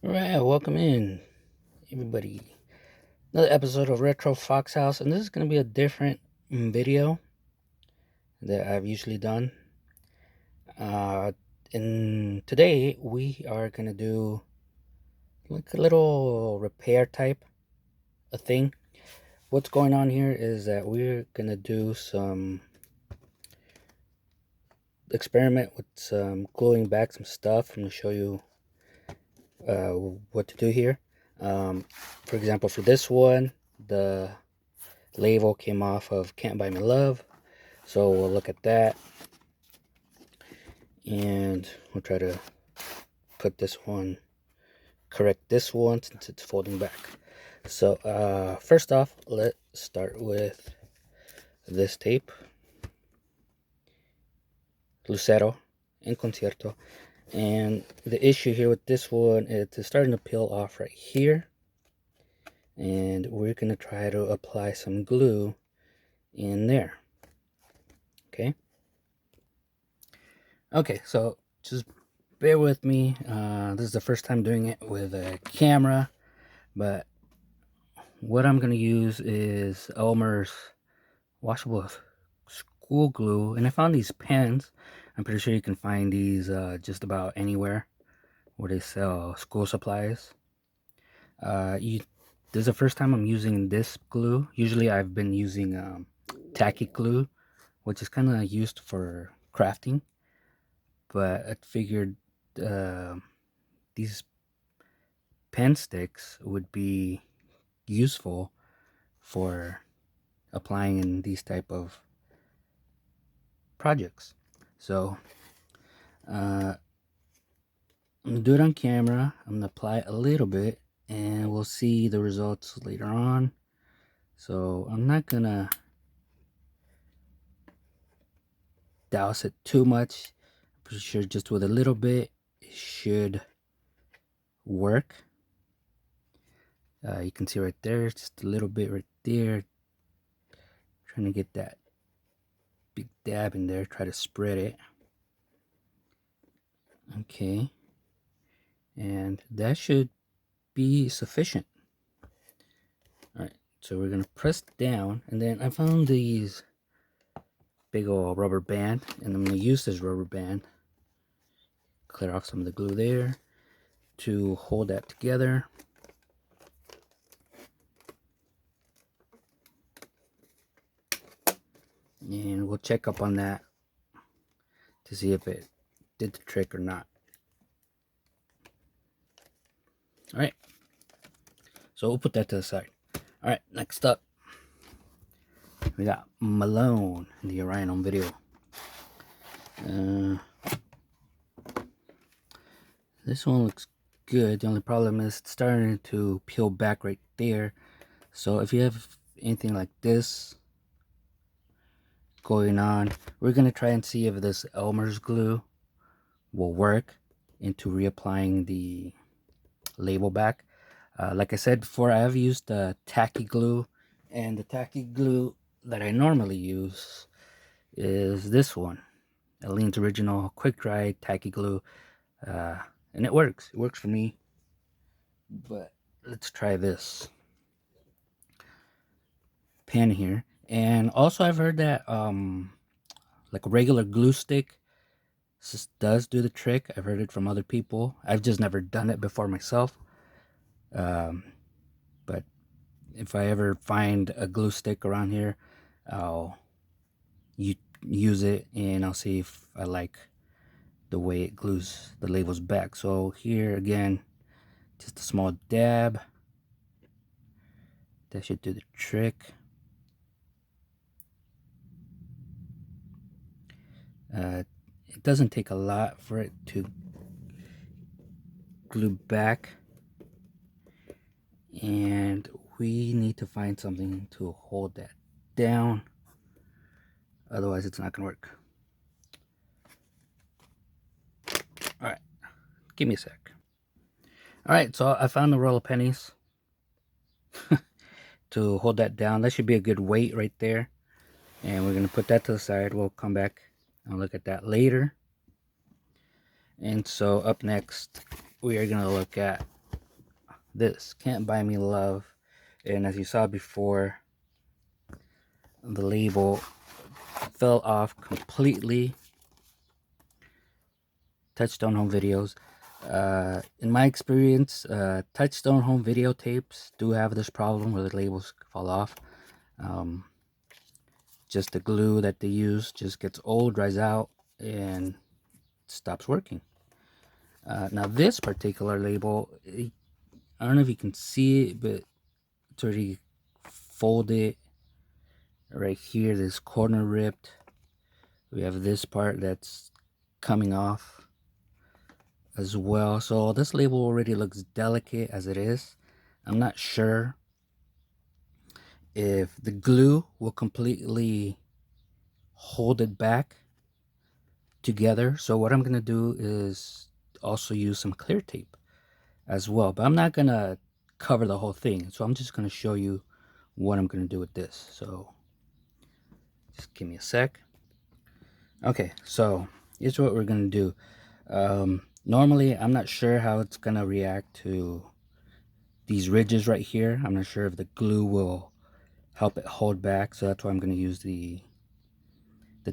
Alright, welcome in, everybody. Another episode of Retro Fox House, and this is going to be a different video that I've usually done. And today we are going to do like a little repair type of thing. What's going on here is that we're going to do some experiment with some gluing back some stuff. I'm going to show you what to do here. For example, for this one, the label came off of Can't Buy Me Love, so we'll look at that and we'll try to put this one, correct this one since it's folding back. So first off, let's start with this tape, Lucero en Concierto. And the issue here with this one is it's starting to peel off right here, and we're going to try to apply some glue in there. Okay, so just bear with me. This is the first time doing it with a camera, but what I'm going to use is Elmer's washable school glue, and I found these pens. I'm pretty sure you can find these just about anywhere where they sell school supplies. This is the first time I'm using this glue. Usually I've been using tacky glue, which is kind of used for crafting, but I figured these pen sticks would be useful for applying in these type of projects. So I'm gonna do it on camera. I'm gonna apply it a little bit and we'll see the results later on. So I'm not gonna douse it too much. I'm pretty sure just with a little bit it should work. You can see right there, just a little bit right there. Trying to get that big dab in there, try to spread it. Okay, and that should be sufficient. Alright, so we're gonna press down, and then I found these big old rubber band, and I'm gonna use this rubber band, clear off some of the glue there, to hold that together. And we'll check up on that to see if it did the trick or not. Alright, so we'll put that to the side. Alright, next up, we got Malone in the Orion on video. This one looks good. The only problem is it's starting to peel back right there. So if you have anything like this going on, we're going to try and see if this Elmer's glue will work into reapplying the label back. Like I said before, I have used the tacky glue, and the tacky glue that I normally use is this one, Aleene's Original Quick Dry Tacky Glue, and it works for me. But let's try this pen here. And also I've heard that like a regular glue stick does do the trick. I've heard it from other people. I've just never done it before myself. But if I ever find a glue stick around here, I'll use it and I'll see if I like the way it glues the labels back. So here again, just a small dab. That should do the trick. It doesn't take a lot for it to glue back, and we need to find something to hold that down, otherwise it's not gonna work. Alright, give me a sec. Alright, so I found the roll of pennies to hold that down. That should be a good weight right there, and we're gonna put that to the side. We'll come back and look at that later. And so up next we are gonna look at this, Can't Buy Me Love. And as you saw before, the label fell off completely. Touchstone home videos. In my experience, Touchstone home video tapes do have this problem where the labels fall off. Just the glue that they use just gets old, dries out, and stops working. Now this particular label, I don't know if you can see it, but it's already folded right here. This corner ripped. We have this part that's coming off as well. So this label already looks delicate as it is. I'm not sure if the glue will completely hold it back together. So what I'm gonna do is also use some clear tape as well, but I'm not gonna cover the whole thing. So I'm just gonna show you what I'm gonna do with this. So just give me a sec. Okay, so here's what we're gonna do. Normally I'm not sure how it's gonna react to these ridges right here. I'm not sure if the glue will help it hold back, so that's why I'm gonna use the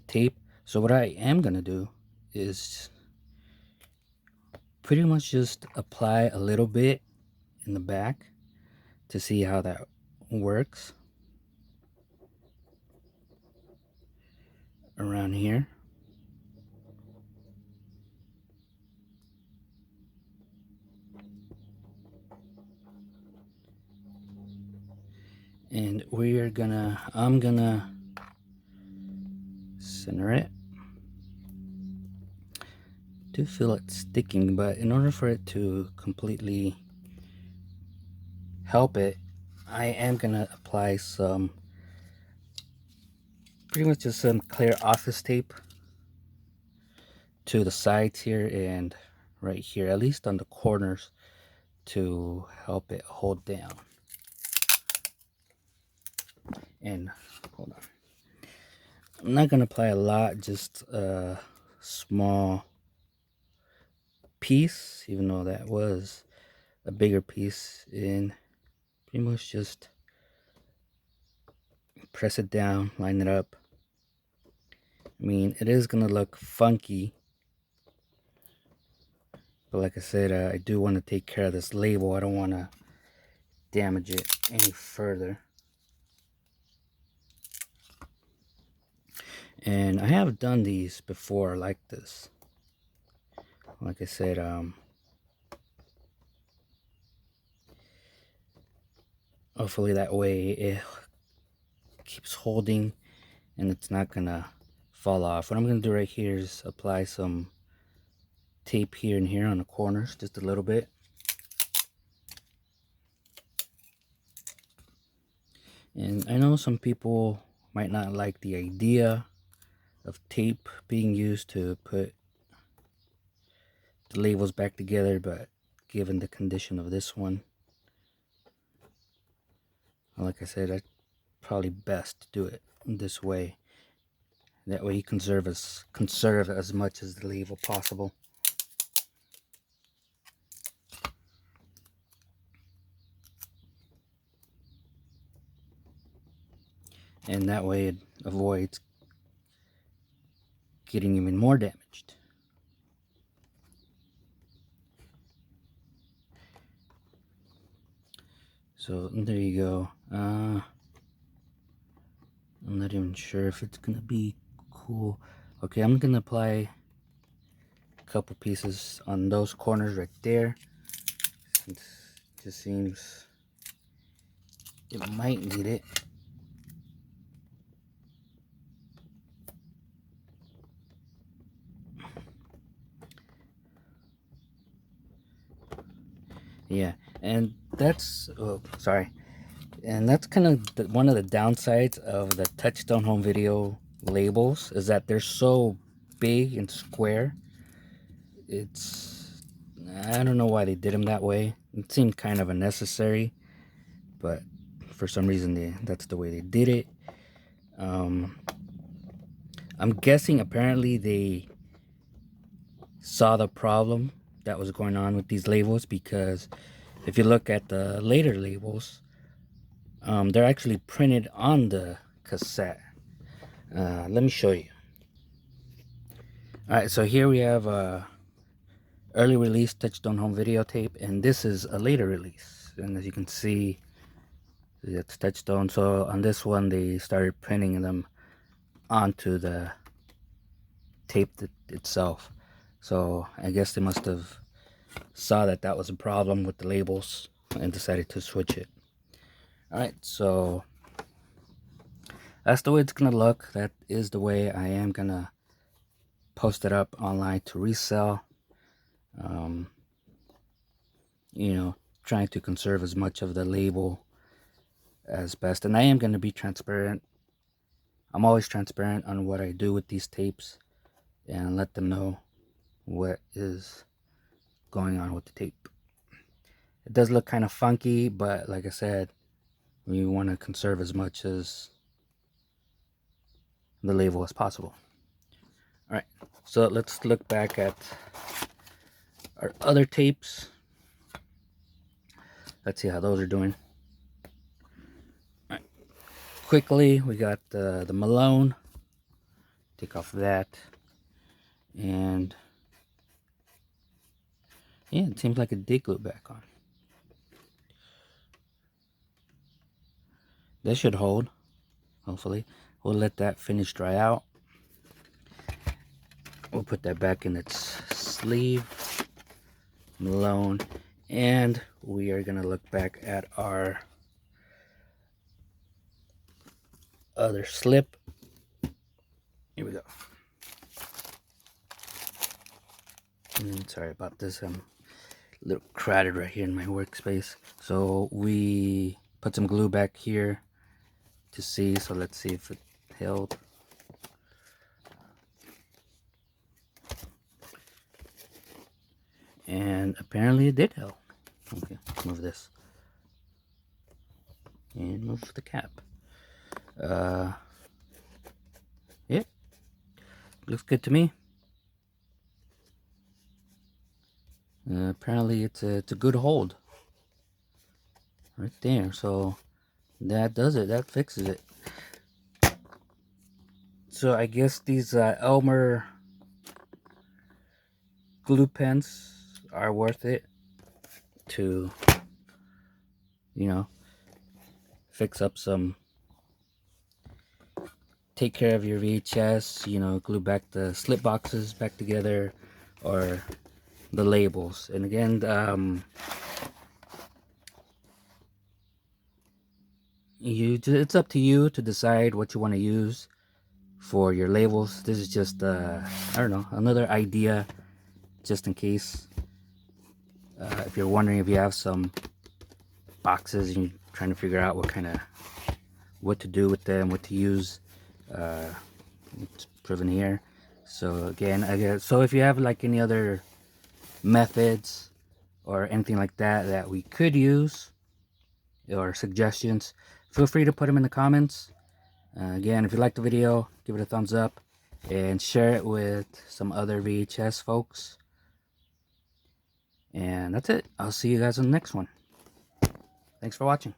tape. So what I am gonna do is pretty much just apply a little bit in the back to see how that works around here. And I'm gonna center it. I do feel it sticking, but in order for it to completely help it, I am gonna apply some, pretty much just some clear office tape to the sides here and right here, at least on the corners, to help it hold down. And hold on, I'm not gonna apply a lot, just a small piece, even though that was a bigger piece, and pretty much just press it down, line it up. I mean, it is gonna look funky, but like I said, I do want to take care of this label. I don't want to damage it any further. And I have done these before like this. Like I said, hopefully that way it keeps holding and it's not gonna fall off. What I'm gonna do right here is apply some tape here and here on the corners, just a little bit. And I know some people might not like the idea of tape being used to put the labels back together, but given the condition of this one, like I said, it's probably best to do it this way. That way you conserve as much as the label possible. And that way it avoids getting even more damaged. So there you go. I'm not even sure if it's gonna be cool. Okay, I'm gonna apply a couple pieces on those corners right there, since it just seems it might need it. Yeah, and that's sorry, and that's kind of one of the downsides of the Touchstone home video labels, is that they're so big and square. I don't know why they did them that way. It seemed kind of unnecessary, but for some reason that's the way they did it. I'm guessing apparently they saw the problem that was going on with these labels, because if you look at the later labels, they're actually printed on the cassette. Let me show you. Alright, so here we have a early release Touchstone home videotape, and this is a later release. And as you can see, it's Touchstone. So on this one, they started printing them onto the tape itself. So I guess they must have saw that that was a problem with the labels and decided to switch it. Alright, so that's the way it's gonna look. That is the way I am gonna post it up online to resell. You know, trying to conserve as much of the label as best. And I am going to be transparent. I'm always transparent on what I do with these tapes and let them know what is going on with the tape. It does look kind of funky, but like I said, we want to conserve as much as the label as possible. Alright, so let's look back at our other tapes. Let's see how those are doing. All right. Quickly, we got the Malone. Take off that. And yeah, it seems like it did glue back on. This should hold, hopefully. We'll let that finish dry out. We'll put that back in its sleeve. Malone. And we are going to look back at our other slip. Here we go. And sorry about this. I'm a little crowded right here in my workspace. So we put some glue back here to see. So let's see if it held. And apparently it did help. Okay, move this. And move the cap. Yeah, looks good to me. Apparently it's a good hold. Right there. So that does it. That fixes it. So I guess these Elmer glue pens are worth it to, you know, fix up some, take care of your VHS, you know, glue back the slip boxes back together, or the labels. And again, it's up to you to decide what you want to use for your labels. This is just I don't know, another idea just in case. If you're wondering if you have some boxes and you're trying to figure out what to do with them, what to use, it's proven here. So again, I guess, so if you have like any other methods or anything like that we could use, or suggestions, feel free to put them in the comments. Again, if you like the video, give it a thumbs up and share it with some other VHS folks. And that's it. I'll see you guys in the next one. Thanks for watching.